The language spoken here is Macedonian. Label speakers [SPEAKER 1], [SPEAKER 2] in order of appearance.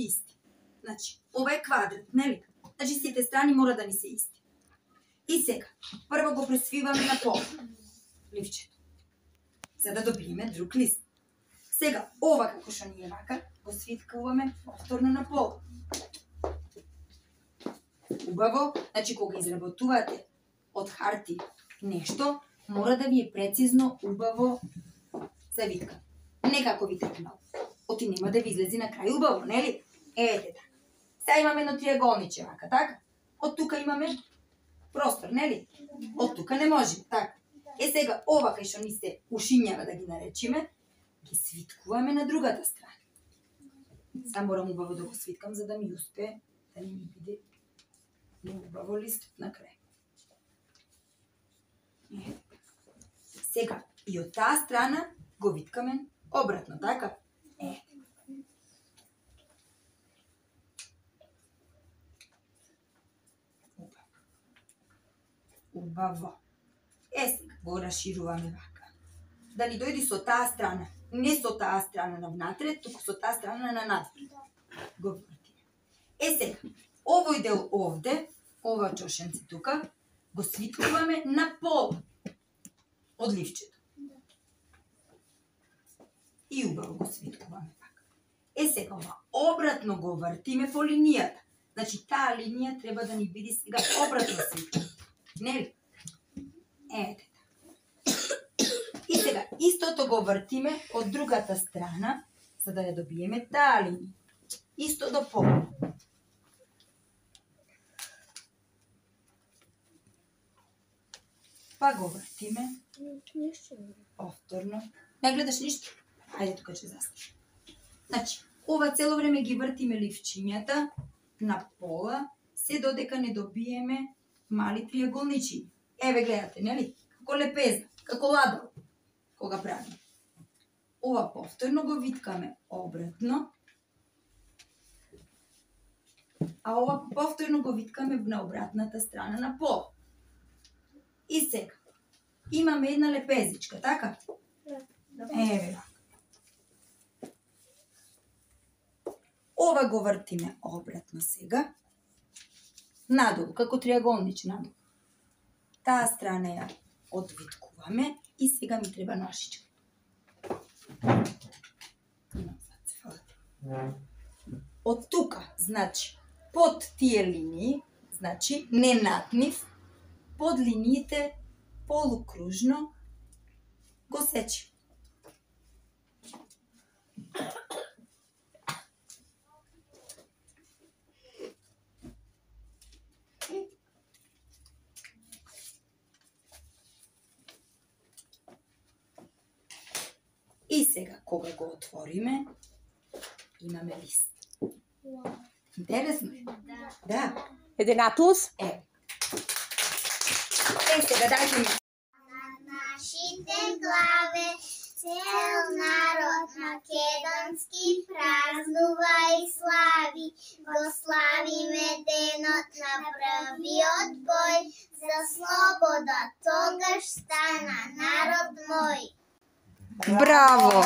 [SPEAKER 1] biti isti. Znači, ovo je kvadrat, ne li? Znači, s te strane mora da ni se isti. I сега, prvo го пресвиваме на пол. Ливчето. За да добиеме друг лист. Сега, ова како што ни е вака, го свиткуваме повторно на пол. Убаво, значи кога изработувате од харти нешто, мора да ви е прецизно, убаво завиткано. Не како ви тргнал. Оти нема да ви излези на крај убаво, нели? Ете така. Сега имаме едно триаголниче вака, така? Од тука имаме простор, нели? Од тука не може, така. Сега, ова кај што ни се ушињава да ги наречиме, ги свиткуваме на другата страна. Сега морам убаво да го свиткам, за да ми успее да не ми биде убаво листот на крај. Сега, и од таа страна го виткаме обратно, така? Убаво. Сега го расшируваме вака. Да ни дојди со таа страна. Не со таа страна на внатре, туку со таа страна на надвор. Го вртиме. Сега, овој дел овде, ова чошенце тука, го свиткуваме на пол од ливчето. И убаво го свиткуваме така. Сега, ова обратно го вртиме по линијата. Значи, таа линија треба да ни биде сега обратно свиткана. Нели? Ете. И сега, истото го вртиме од другата страна, за да ја добиеме таа линија. Исто до пол. Па го вртиме. Повторно. Не гледаш ништо? Ајде тука ќе застане. Значи, ова цело време ги вртиме ливчињата на пола, се додека не добиеме мали триаголничи. Еве гледате, нели? Како лепеза, како ладол, кога правиме. Ова повторно го виткаме обратно, а ова повторно го виткаме на обратната страна на пол. И сега, имаме една лепезичка, така? Еве. Ова го вртиме обратно сега, надолу, како триаголнич надолу. Таа страна ја одвиткуваме и сега ми треба ношичка. Од тука, значи, под тие линии, значи, не над нив, под линиите полукружно го сечи. И сега, кога го отвориме, имаме лист. Интересно е? Да.
[SPEAKER 2] Единатус?
[SPEAKER 1] Сега дајте ми.
[SPEAKER 3] На нашите главе цел народ македонски празнува и слави. Го славиме денот на првиот бој, за слобода тогаш стана народ мој.
[SPEAKER 2] Браво!